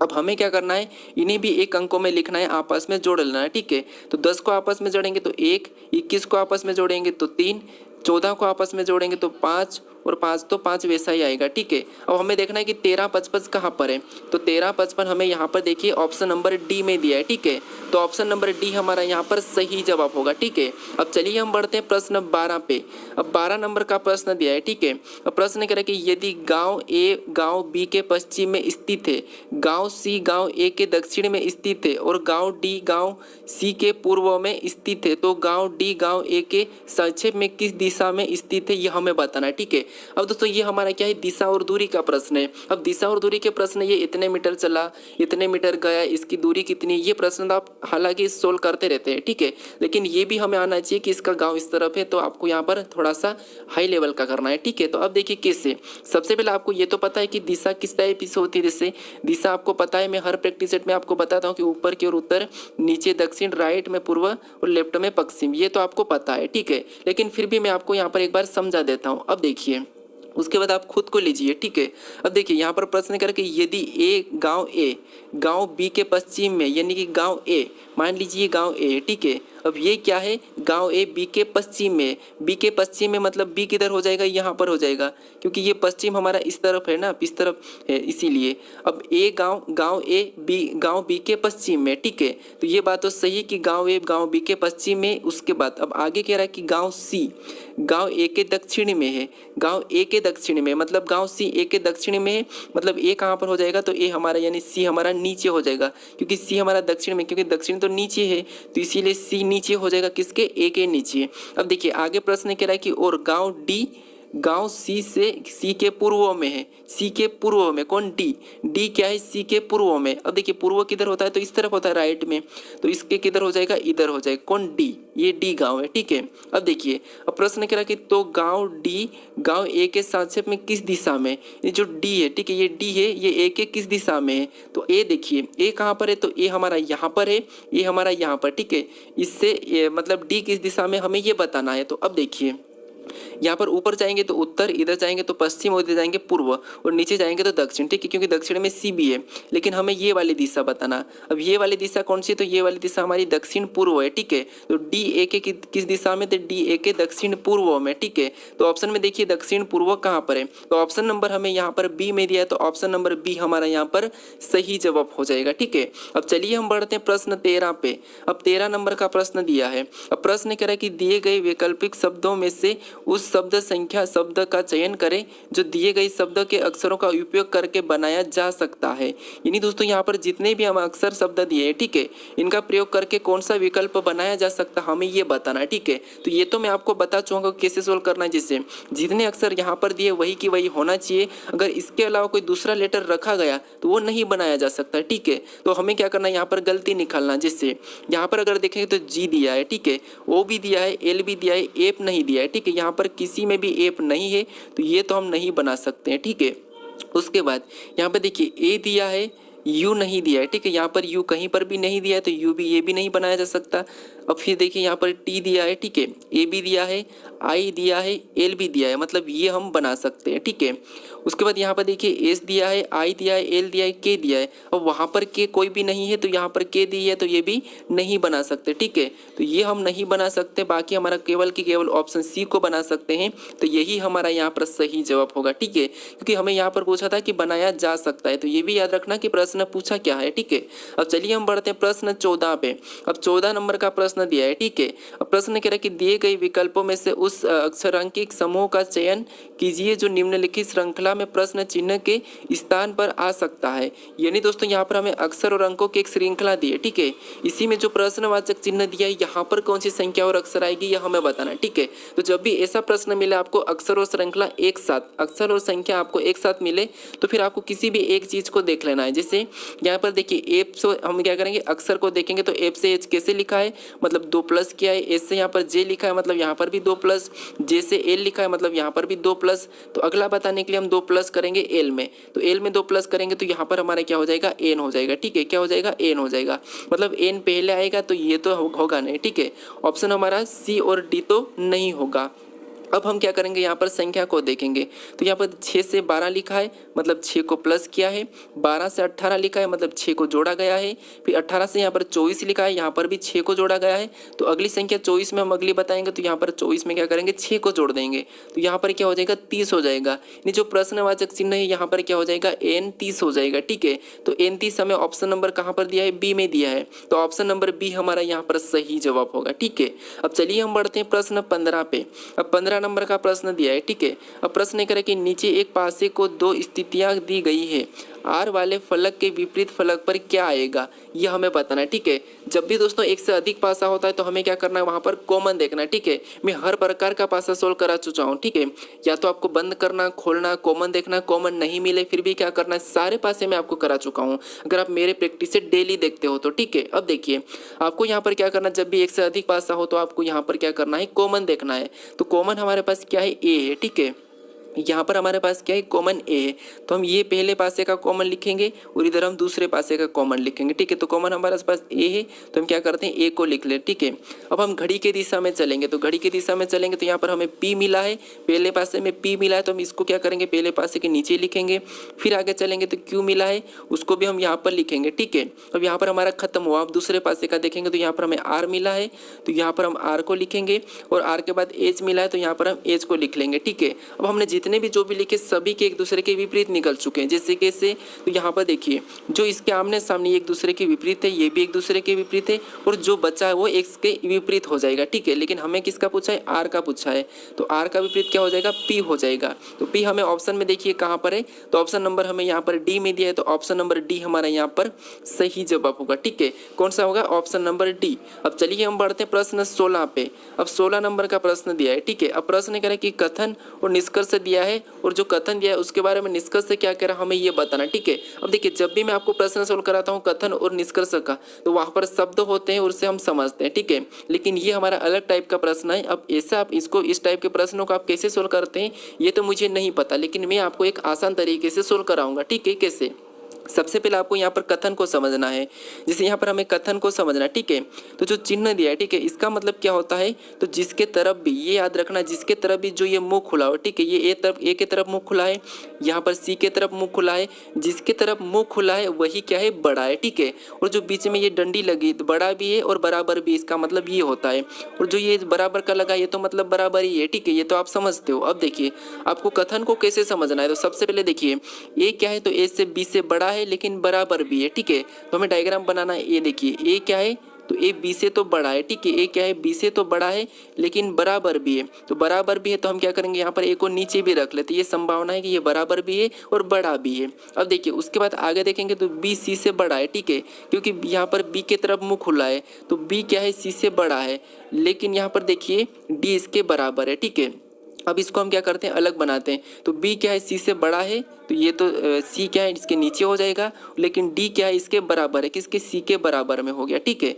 अब हमें क्या करना है, इन्हें भी एक अंकों में लिखना है, आपस में जोड़ लेना है। ठीक है, तो 10 को आपस में जोड़ेंगे तो 1, 21 को आपस में जोड़ेंगे तो 3, 14 को आपस में जोड़ेंगे तो 5 और 5 तो 5 वैसा ही आएगा। ठीक है, अब हमें देखना है कि 1355 कहाँ पर है, तो 1355 हमें यहाँ पर देखिए ऑप्शन नंबर डी में दिया है। ठीक है, तो ऑप्शन नंबर डी हमारा यहाँ पर सही जवाब होगा। ठीक है, अब चलिए हम बढ़ते हैं प्रश्न 12 पे। अब 12 नंबर का प्रश्न दिया है। ठीक है, अब प्रश्न कह रहा है कि यदि गाँव ए गाँव बी के पश्चिम में स्थित है, गाँव सी गाँव ए के दक्षिण में स्थित है और गाँव डी गाँव सी के पूर्व में स्थित है, तो गाँव डी गाँव ए के संक्षेप में किस दिशा में स्थित है, यह हमें बताना है। ठीक है, अब दोस्तों ये हमारा क्या है, दिशा और दूरी का प्रश्न है। अब दिशा और दूरी के प्रश्न, ये इतने मीटर चला, इतने मीटर गया, इसकी दूरी कितनी, ये प्रश्न आप हालांकि सोल्व करते रहते हैं। ठीक है, लेकिन ये भी हमें आना चाहिए कि इसका गांव इस तरफ है, तो आपको यहाँ पर थोड़ा सा हाई लेवल का करना है। ठीक है, तो अब देखिए कैसे, सबसे पहले आपको ये तो पता है कि दिशा किस टाइप से होती है। जैसे दिशा आपको पता है, मैं हर प्रैक्टिस सेट में आपको बताता हूँ कि ऊपर की ओर उत्तर, नीचे दक्षिण, राइट में पूर्व और लेफ्ट में पश्चिम, ये तो आपको पता है। ठीक है, लेकिन फिर भी मैं आपको यहाँ पर एक बार समझा देता हूँ। अब देखिए उसके बाद आप खुद को लीजिए। ठीक है, अब देखिए यहाँ पर प्रश्न कर कि यदि ए गांव बी के पश्चिम में, यानी कि गांव ए, मान लीजिए गांव ए, ठीक है, अब ये क्या है, गांव ए बी के पश्चिम में, बी के पश्चिम में मतलब बी किधर हो जाएगा, यहाँ पर हो जाएगा, क्योंकि ये पश्चिम हमारा इस तरफ है ना, इस तरफ है, इसीलिए अब ए गांव ए बी गांव बी के पश्चिम में। ठीक है, तो ये बात तो सही है कि गांव ए गांव बी के पश्चिम में। उसके बाद अब आगे कह रहा है कि गांव सी गांव ए के दक्षिण में है, गांव ए के दक्षिण में मतलब गांव सी ए के दक्षिण में है, मतलब ए कहाँ पर हो जाएगा, तो ए हमारा यानी सी हमारा नीचे हो जाएगा, क्योंकि सी हमारा दक्षिण में, क्योंकि दक्षिण तो नीचे है, तो इसीलिए सी नीचे हो जाएगा, किसके, ए के नीचे। अब देखिए आगे प्रश्न कह रहा है कि और गांव डी गांव सी से सी के पूर्व में है, सी के पूर्व में कौन, डी क्या है, सी के पूर्व में। अब देखिए पूर्व किधर होता है, तो इस तरफ होता है राइट में, तो इसके किधर हो जाएगा, इधर हो जाएगा, कौन, डी, ये डी गांव है। ठीक है, अब देखिए अब प्रश्न कह रहा कि तो गांव डी गांव ए के संक्षेप में किस दिशा में, ये जो डी है, ठीक है, ये डी है, ये ए के किस दिशा में है, तो ए देखिए ए कहाँ पर है, तो ए हमारा यहाँ पर है, ए हमारा यहाँ पर। ठीक है, इससे मतलब डी किस दिशा में हमें ये बताना है। तो अब देखिए यहाँ पर ऊपर जाएंगे तो उत्तर, इधर जाएंगे तो पश्चिम, उधर जाएंगे पूर्व और नीचे जाएंगे तो दक्षिण। ठीक है, क्योंकि दक्षिण में सी भी है, लेकिन हमें ये वाली दिशा बताना। अब ये वाली दिशा कौन सी, तो ये वाली दिशा हमारी दक्षिण पूर्व है। ठीक है, तो डी ए के किस दिशा में, तो डी ए के दक्षिण पूर्व में। ठीक है, तो ऑप्शन में देखिए दक्षिण पूर्व कहाँ पर है, तो ऑप्शन नंबर हमें यहाँ पर बी में दिया है, तो ऑप्शन नंबर बी हमारा यहाँ पर सही जवाब हो जाएगा। ठीक है, अब चलिए हम बढ़ते हैं प्रश्न 13 पे। अब 13 नंबर का प्रश्न दिया है। अब प्रश्न कह रहा है कि दिए गए वैकल्पिक शब्दों में से उस शब्द संख्या शब्द का चयन करें जो दिए गए शब्द के अक्षरों का उपयोग करके बनाया जा सकता है। यानी दोस्तों यहाँ पर जितने भी हम अक्षर शब्द दिए हैं, ठीक है, इनका प्रयोग करके कौन सा विकल्प बनाया जा सकता है हमें ये बताना है। ठीक है, तो ये तो मैं आपको बता चुका कैसे सोल्व करना है। जिससे जितने अक्षर यहाँ पर दिए वही की वही होना चाहिए। अगर इसके अलावा कोई दूसरा लेटर रखा गया तो वो नहीं बनाया जा सकता। ठीक है, तो हमें क्या करना है, यहाँ पर गलती निकालना। जिससे यहाँ पर अगर देखेंगे तो जी दिया है, ठीक है, ओ भी दिया है, एल भी दिया है, एप नहीं दिया है। ठीक है, यहाँ पर किसी में भी एप नहीं है तो ये तो हम नहीं बना सकते हैं। ठीक है, उसके बाद यहाँ पर देखिए ए दिया है, यू नहीं दिया है। ठीक है, यहाँ पर यू कहीं पर भी नहीं दिया है तो यू भी ये भी नहीं बनाया जा सकता। अब फिर देखिए यहाँ पर टी दिया है, ठीक है, ए भी दिया है, आई दिया है, एल भी दिया है, मतलब ये हम बना सकते हैं। ठीक है, उसके बाद यहाँ पर देखिए एस दिया है, आई दिया है, एल दिया है, के दिया है। अब वहाँ पर के कोई भी नहीं है तो यहाँ पर के दी है तो ये भी नहीं बना सकते। ठीक है, तो ये हम नहीं बना सकते। बाकी हमारा केवल की केवल ऑप्शन सी को बना सकते हैं। तो यही हमारा यहाँ पर सही जवाब होगा। ठीक है, क्योंकि हमें यहाँ पर पूछा था कि बनाया जा सकता है, तो ये भी याद रखना कि प्रश्न पूछा क्या है। ठीक है, अब चलिए हम बढ़ते हैं प्रश्न 14 पे। अब 14 नंबर का प्रश्न दिया है। ठीक है, अब प्रश्न कह रहा है कि दिए गए विकल्पों में से उस अक्षरांकित समूह का चयन कीजिए जो निम्नलिखित श्रृंखला में प्रश्न चिन्ह के स्थान पर आ सकता है। यानी दोस्तों यहाँ पर हमें अक्षर और अंकों की एक श्रृंखला दी है। ठीक है, इसी में जो प्रश्नवाचक चिन्ह दिया है यहाँ पर कौन सी संख्या और अक्षर आएगी यह हमें बताना है। ठीक है, तो जब भी ऐसा प्रश्न मिले आपको अक्षर और श्रृंखला एक साथ, अक्षर और संख्या आपको एक साथ मिले तो फिर आपको किसी भी एक चीज को देख लेना है। जैसे यहाँ पर देखिए एप से हम क्या करेंगे, अक्षर को देखेंगे तो एप से एच कैसे लिखा है, मतलब 2 प्लस किया है। एस से यहाँ पर जे लिखा है, मतलब यहाँ पर भी 2 प्लस। जे से एल लिखा है, मतलब यहाँ पर भी 2 प्लस। तो अगला बताने के लिए हम 2 प्लस करेंगे एल में, तो एल में 2 प्लस करेंगे तो यहाँ पर हमारा क्या हो जाएगा, एन हो जाएगा। ठीक है, क्या हो जाएगा, एन हो जाएगा, मतलब एन पहले आएगा तो ये तो होगा नहीं। ठीक है, ऑप्शन हमारा सी और डी तो नहीं होगा। अब हम क्या करेंगे, यहाँ पर संख्या को देखेंगे तो यहाँ पर 6 से 12 लिखा है, मतलब 6 को प्लस किया है। 12 से 18 लिखा है, मतलब 6 को जोड़ा गया है। फिर 18 से यहाँ पर 24 लिखा है, यहाँ पर भी 6 को जोड़ा गया है। तो अगली संख्या 24 में हम अगली बताएंगे तो यहाँ पर 24 में क्या करेंगे, 6 को जोड़ देंगे तो यहाँ पर क्या हो जाएगा, 30 हो जाएगा। यानी जो प्रश्नवाचक चिन्ह है यहाँ पर क्या हो जाएगा, एन 30 हो जाएगा। ठीक है, तो एन 30 हमें ऑप्शन नंबर कहाँ पर दिया है, बी में दिया है, तो ऑप्शन नंबर बी हमारा यहाँ पर सही जवाब होगा। ठीक है, अब चलिए हम बढ़ते हैं प्रश्न 15 पे। अब 15 नंबर का प्रश्न दिया है। ठीक है, अब प्रश्न करें कि नीचे एक पासे को 2 स्थितियां दी गई है, आर वाले फलक के विपरीत फलक पर क्या आएगा यह हमें बताना है। ठीक है, जब भी दोस्तों एक से अधिक पासा होता है तो हमें क्या करना है, वहां पर कॉमन देखना है। ठीक है, मैं हर प्रकार का पासा सोल्व करा चुका हूँ। ठीक है, या तो आपको बंद करना, खोलना, कॉमन देखना, कॉमन नहीं मिले फिर भी क्या करना है, सारे पासे मैं आपको करा चुका हूँ अगर आप मेरे प्रैक्टिस से डेली देखते हो तो। ठीक है, अब देखिए आपको यहाँ पर क्या करना, जब भी एक से अधिक पासा हो तो आपको यहाँ पर क्या करना है, कॉमन देखना है। तो कॉमन हमारे पास क्या है, ए है। ठीक है, यहाँ पर हमारे पास क्या है, कॉमन ए है, तो हम ये पहले पासे का कॉमन लिखेंगे और इधर हम दूसरे पासे का कॉमन लिखेंगे। ठीक है, तो कॉमन हमारे पास ए है तो हम क्या करते हैं, ए को लिख ले। ठीक है, अब हम घड़ी के दिशा में चलेंगे तो घड़ी के दिशा में चलेंगे तो यहाँ पर हमें पी मिला है, पहले पासे में पी मिला है तो हम इसको क्या करेंगे, पहले पासे के नीचे लिखेंगे। फिर आगे चलेंगे तो क्यू मिला है, उसको भी हम यहाँ पर लिखेंगे। ठीक है, अब यहाँ पर हमारा खत्म हुआ। अब दूसरे पासे का देखेंगे तो यहाँ पर हमें आर मिला है तो यहाँ पर हम आर को लिखेंगे और आर के बाद एच मिला है तो यहाँ पर हम एच को लिख लेंगे। ठीक है, अब हमने जितने भी जो भी लिखे सभी के एक दूसरे के विपरीत निकल चुके हैं। जैसे कैसे, तो यहाँ पर देखिए जो इसके आमने सामने एक दूसरे के विपरीत है, ये भी एक दूसरे के विपरीत है और जो बचा है वो एक्स के विपरीत हो जाएगा। ठीक है, लेकिन हमें किसका पूछा है, आर का पूछा है, तो आर का विपरीत क्या हो जाएगा, पी हो जाएगा। तो पी हमें ऑप्शन में देखिए कहाँ पर है, तो ऑप्शन नंबर हमें यहाँ पर डी में दिया है, तो ऑप्शन नंबर डी हमारा यहाँ पर सही जवाब होगा। ठीक है, कौन सा होगा, ऑप्शन नंबर डी। अब चलिए हम बढ़ते हैं प्रश्न 16 पे। अब 16 नंबर का प्रश्न दिया है। ठीक है, अब प्रश्न करें कि कथन और निष्कर्ष दिया है और जो कथन दिया है उसके बारे में निष्कर्ष से क्या कह रहा है हमें ये बताना। ठीक है, अब देखिए जब भी मैं आपको प्रश्न सोल्व कराता हूँ कथन और निष्कर्ष का तो वहाँ पर शब्द होते हैं और उससे हम समझते हैं। ठीक है, लेकिन ये हमारा अलग टाइप का प्रश्न है। अब ऐसा आप इसको इस टाइप के प्रश्नों को आप कैसे सोल्व करते हैं ये तो मुझे नहीं पता, लेकिन मैं आपको एक आसान तरीके से सोल्व कराऊंगा। ठीक है, कैसे, सबसे पहले आपको यहाँ पर कथन को समझना है। जैसे यहाँ पर हमें कथन को समझना है। ठीक है, तो जो चिन्ह दिया है, ठीक है, इसका मतलब क्या होता है, तो जिसके तरफ भी, ये याद रखना, जिसके तरफ भी जो ये मुंह खुला हो। ठीक है, ये ए के तरफ मुंह खुला है, यहाँ पर सी के तरफ मुंह खुला है, जिसके तरफ मुंह खुला है वही क्या है, बड़ा है। ठीक है, और जो बीच में ये डंडी लगी तो बड़ा भी है और बराबर भी, इसका मतलब ये होता है। और जो ये बराबर का लगा ये तो मतलब बराबर ही है। ठीक है, ये तो आप समझते हो। अब देखिए आपको कथन को कैसे समझना है, तो सबसे पहले देखिए ए क्या है, तो ए से बी से बड़ा है लेकिन बराबर भी है। ठीक है, तो हमें डायग्राम बनाना है। ये देखिए ए क्या है, तो ए बी से तो बड़ा है, ठीक है। ए क्या है, बी से तो बड़ा है लेकिन बराबर भी है। तो बराबर भी है तो हम क्या करेंगे, यहाँ पर ए को नीचे भी रख लेते, ये संभावना है कि ये बराबर भी है और बड़ा भी है। अब देखिए उसके बाद आगे देखेंगे तो बी सी से बड़ा है, ठीक है, क्योंकि यहाँ पर बी की तरफ मुंह खुला है तो बी क्या है, सी से बड़ा है। लेकिन यहाँ पर देखिए डी इसके बराबर है, ठीक है। अब इसको हम क्या करते हैं, अलग बनाते हैं। तो B क्या है, C से बड़ा है तो ये तो C क्या है, इसके नीचे हो जाएगा। लेकिन D क्या है, इसके बराबर है, किसके, C के बराबर में हो गया, ठीक है।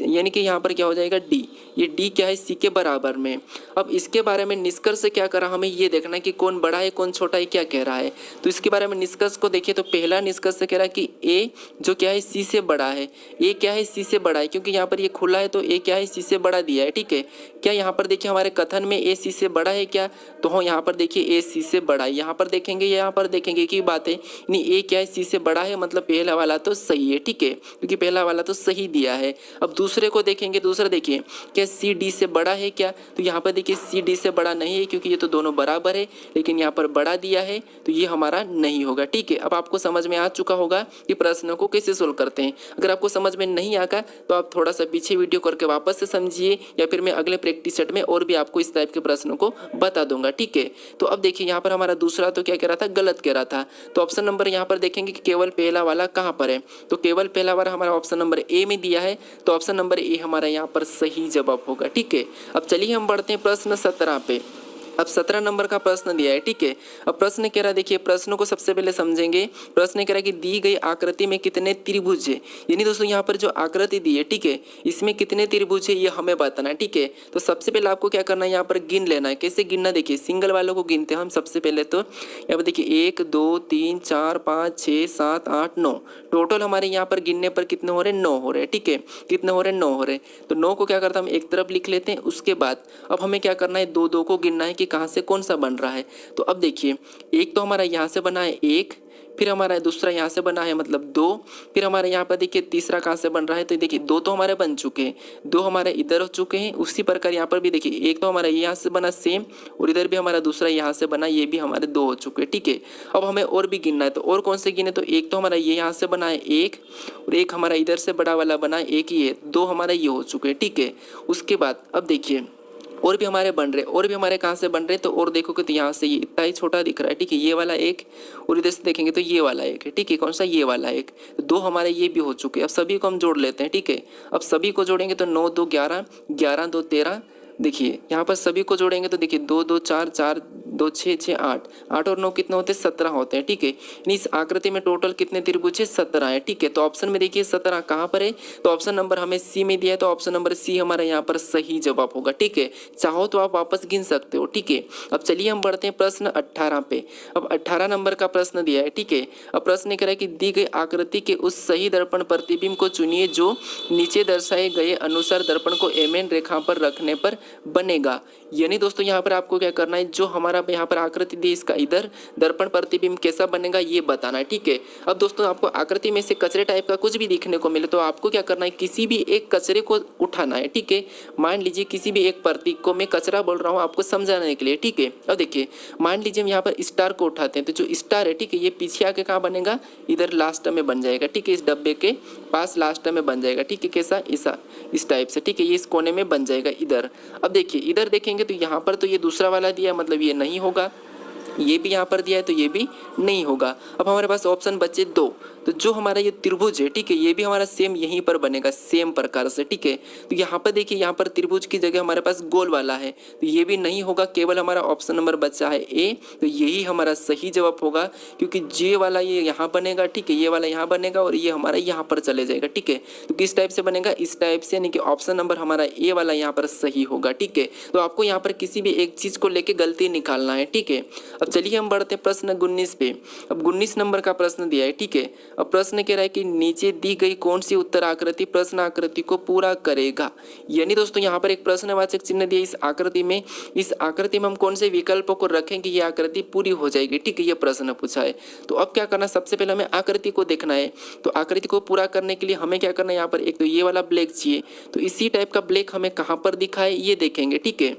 यानी कि यहाँ पर क्या हो जाएगा D, ये D क्या है, C के बराबर में। अब इसके बारे में निष्कर्ष क्या करा, हमें ये देखना है कि कौन बड़ा है कौन छोटा है, क्या कह रहा है। तो इसके बारे में निष्कर्ष को देखिए तो पहला निष्कर्ष कह रहा है कि A जो क्या है C से बड़ा है, A क्या है C से बड़ा है, क्योंकि यहाँ पर ये खुला है तो A क्या है C से बड़ा दिया है, ठीक है। क्या यहाँ पर देखिए हमारे कथन में A C से बड़ा है क्या, तो हो यहाँ पर देखिए A C से बड़ा है। यहाँ पर देखेंगे, यहाँ पर देखेंगे एक ही बात है, यानी A क्या है C से बड़ा है, मतलब पहला वाला तो सही है, ठीक है, क्योंकि पहला वाला तो सही दिया है। अब दूसरे को देखेंगे, दूसरा देखिए क्या C D से बड़ा है क्या, तो यहाँ पर देखिए C D से बड़ा नहीं है क्योंकि ये तो दोनों बराबर है, लेकिन यहाँ पर बड़ा दिया है तो ये हमारा नहीं होगा, ठीक है। अब आपको समझ में आ चुका होगा कि प्रश्नों को कैसे सोल्व करते हैं। अगर आपको समझ में नहीं आगा तो आप थोड़ा सा पीछे वीडियो करके वापस से समझिए, या फिर मैं अगले प्रैक्टिस सेट में और भी आपको इस टाइप के प्रश्नों को बता दूंगा, ठीक है। तो अब देखिए यहाँ पर हमारा दूसरा तो क्या कह रहा था, गलत कह रहा था। तो ऑप्शन नंबर यहाँ पर देखेंगे कि केवल पहला वाला कहाँ पर है, तो केवल पहला वाला हमारा ऑप्शन नंबर ए में दिया है, तो ऑप्शन नंबर ए हमारा यहाँ पर सही जवाब होगा, ठीक है। अब चलिए हम बढ़ते हैं प्रश्न 17 पे। अब 17 नंबर का प्रश्न दिया है, ठीक है। अब प्रश्न कह रहा है, देखिए प्रश्न को सबसे पहले समझेंगे। प्रश्न कह रहा है कि दी गई आकृति में कितने त्रिभुज है, यानी दोस्तों यहाँ पर जो आकृति दी है, ठीक है, इसमें कितने त्रिभुज है ये हमें बताना है, ठीक है। तो सबसे पहले आपको क्या करना है, यहाँ पर गिन लेना है। कैसे गिनना, देखिए सिंगल वालों को गिनते हैं हम सबसे पहले। तो यहाँ पर देखिए 1 2 3 4 5 6 7 8 9, टोटल हमारे यहाँ पर गिनने पर कितने हो रहे हैं, 9 हो रहे हैं, ठीक है। कितने हो रहे हैं, 9 हो रहे हैं। तो 9 को क्या करता है, हम एक तरफ लिख लेते हैं। उसके बाद अब हमें क्या करना है, 2 2 को गिनना है कि कहाँ से कौन सा बन रहा है। तो अब देखिए एक तो हमारा यहाँ से बना है 1, फिर हमारा दूसरा यहाँ से बना है मतलब 2, फिर हमारे यहाँ पर देखिए तीसरा कहाँ से बन रहा है, तो देखिए 2 तो हमारे बन चुके हैं, 2 हमारे इधर हो चुके हैं। उसी प्रकार यहाँ पर भी देखिए एक तो हमारा यहाँ से बना सेम, और इधर भी हमारा दूसरा यहाँ से बना, ये भी हमारे 2 हो चुके हैं, ठीक है। अब हमें और भी गिनना है, तो और कौन से गिने, तो एक तो हमारा ये यहाँ से बना है 1, और एक हमारा इधर से बड़ा वाला बना है 1 ही है, 2 हमारे ये हो चुके हैं, ठीक है। उसके बाद अब देखिए और भी हमारे बन रहे, और भी हमारे कहाँ से बन रहे, तो और देखोगे तो यहाँ से ये इतना ही छोटा दिख रहा है, ठीक है, ये वाला एक, और इधर से देखेंगे तो ये वाला एक है, ठीक है। कौन सा, ये वाला एक, तो 2 हमारे ये भी हो चुके हैं। अब सभी को हम जोड़ लेते हैं, ठीक है। अब सभी को जोड़ेंगे तो 9 2 11, 11 2 13, देखिए यहाँ पर सभी को जोड़ेंगे तो देखिए 2 2 4 4 2 6 6 8, 8 और 9 कितने होते हैं, 17 होते हैं, ठीक है। इस आकृति में टोटल कितने त्रिभुज है, 17 है, ठीक है। तो ऑप्शन में देखिए 17 कहाँ पर है, तो ऑप्शन नंबर हमें सी में दिया है, तो ऑप्शन नंबर सी हमारा यहाँ पर सही जवाब होगा, ठीक है। चाहो तो आप वापस गिन सकते हो, ठीक है। अब चलिए हम बढ़ते हैं प्रश्न 18 पे। अब 18 नंबर का प्रश्न दिया है, ठीक है। अब प्रश्न कह रहा है कि दी गई आकृति के उस सही दर्पण प्रतिबिंब को चुनिए जो नीचे दर्शाए गए अनुसार दर्पण को एमएन रेखा पर रखने पर बनेगा। यानी दोस्तों यहाँ पर आपको क्या करना है, जो हमारा यहाँ पर आकृति दी इसका इधर दर्पण प्रतिबिंब कैसा बनेगा ये बताना है, ठीक है। अब दोस्तों आपको आकृति में से कचरे टाइप का कुछ भी दिखने को मिले तो आपको क्या करना है, किसी भी एक कचरे को उठाना है, ठीक है। मान लीजिए किसी भी एक प्रतीक को मैं कचरा बोल रहा हूँ आपको समझाने के लिए, ठीक है। अब देखिए मान लीजिए हम यहाँ पर स्टार को उठाते हैं, तो जो स्टार है, ठीक है, ये पीछे आके कहाँ बनेगा, इधर लास्ट में बन जाएगा, ठीक है, इस डब्बे के पास लास्ट में बन जाएगा, ठीक है। कैसा, ऐसा इस टाइप से, ठीक है, ये इस कोने में बन जाएगा इधर। अब देखिए इधर देखेंगे तो यहाँ पर तो ये दूसरा वाला दिया है, मतलब ये नहीं होगा, ये भी यहाँ पर दिया है तो ये भी नहीं होगा। अब हमारे पास ऑप्शन बचे 2, तो जो हमारा ये त्रिभुज है, ठीक है, ये भी हमारा सेम यहीं पर बनेगा सेम प्रकार से, ठीक है। तो यहाँ पर देखिए यहाँ पर त्रिभुज की जगह हमारे पास गोल वाला है, तो ये भी नहीं होगा, केवल हमारा ऑप्शन नंबर बचा है ए, तो यही हमारा सही जवाब होगा, क्योंकि जे वाला ये यहाँ बनेगा, ठीक है, ये वाला यहाँ बनेगा और ये हमारा यहाँ पर चले जाएगा, ठीक है। तो किस टाइप से बनेगा, इस टाइप से, यानी कि ऑप्शन नंबर हमारा ए वाला यहाँ पर सही होगा, ठीक है। तो आपको यहाँ पर किसी भी एक चीज़ को लेके गलती निकालना है, ठीक है। अब चलिए हम बढ़ते हैं प्रश्न 19 पे। अब 19 नंबर का प्रश्न दिया है, ठीक है। अब प्रश्न कह रहा है कि नीचे दी गई कौन सी उत्तर आकृति प्रश्न आकृति को पूरा करेगा। यानी दोस्तों यहाँ पर एक प्रश्नवाचक चिन्ह दिया इस आकृति में, इस आकृति में हम कौन से विकल्पों को रखेंगे ये आकृति पूरी हो जाएगी, ठीक है, ये प्रश्न पूछा है। तो अब क्या करना, सबसे पहले हमें आकृति को देखना है। तो आकृति को पूरा करने के लिए हमें क्या करना है, यहाँ पर एक तो ये वाला ब्लैक चाहिए, तो इसी टाइप का ब्लैक हमें कहाँ पर दिखा है ये देखेंगे, ठीक है।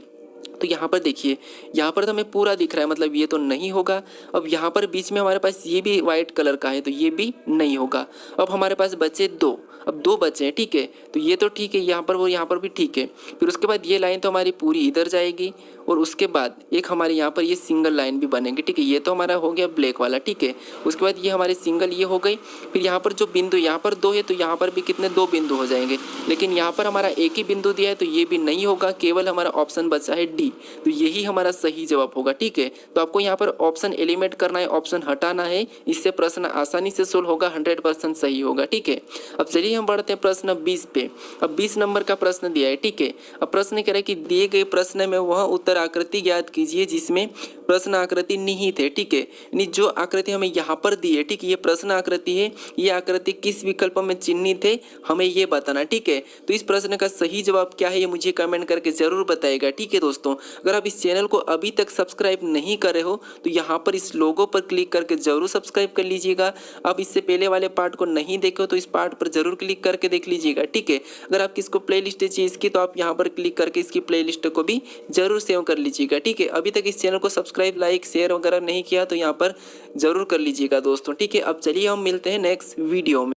तो यहाँ पर देखिए, यहाँ पर तो हमें पूरा दिख रहा है, मतलब ये तो नहीं होगा। अब यहाँ पर बीच में हमारे पास ये भी वाइट कलर का है, तो ये भी नहीं होगा। अब हमारे पास बचे 2। अब 2 बचे हैं, ठीक है। तो ये तो ठीक है, यहाँ पर वो यहाँ पर भी ठीक है। फिर उसके बाद ये लाइन तो हमारी पूरी इधर जाएगी और उसके बाद एक हमारे यहाँ पर ये सिंगल लाइन भी बनेगी, ठीक है। ये तो हमारा हो गया ब्लैक वाला, ठीक है। उसके बाद ये हमारे सिंगल ये हो गई। फिर यहाँ पर जो बिंदु यहाँ पर 2 है तो यहाँ पर भी कितने 2 बिंदु हो जाएंगे, लेकिन यहाँ पर हमारा एक ही बिंदु दिया है तो ये भी नहीं होगा, केवल हमारा ऑप्शन बचा है डी। तो यही हमारा सही जवाब होगा, ठीक है। तो आपको यहाँ पर ऑप्शन एलिमिनेट करना है, ऑप्शन हटाना है, इससे प्रश्न आसानी से सोल्व होगा, 100% सही होगा, ठीक है। अब चलिए हम बढ़ते हैं प्रश्न 20 पे। अब 20 नंबर का प्रश्न दिया है, ठीक है। अब प्रश्न कह रहा है कि दिए गए प्रश्न में वह उत्तर आकृति ज्ञात कीजिए जिसमें प्रश्न आकृति निहित है, ठीक है। यानी जो आकृति हमें यहाँ पर दी है, ठीक है, ये प्रश्न आकृति है, ये आकृति किस विकल्प में चिन्हित है हमें ये बताना, ठीक है। तो इस प्रश्न का सही जवाब क्या है ये मुझे कमेंट करके जरूर बताइएगा, ठीक है दोस्तों। अगर आप इस चैनल को अभी तक सब्सक्राइब नहीं करे हो तो यहाँ पर इस लोगो पर क्लिक करके जरूर सब्सक्राइब कर लीजिएगा। आप इससे पहले वाले पार्ट को नहीं देखे हो तो इस पार्ट पर जरूर क्लिक करके देख लीजिएगा, ठीक है। अगर आप किसको प्ले लिस्ट चाहिए इसकी तो आप यहाँ पर क्लिक करके इसकी प्ले लिस्ट को भी जरूर सेव कर लीजिएगा, ठीक है। अभी तक इस चैनल को सब्सक्राइब, लाइक, शेयर वगैरह नहीं किया तो यहाँ पर जरूर कर लीजिएगा दोस्तों, ठीक है। अब चलिए हम मिलते हैं नेक्स्ट वीडियो में।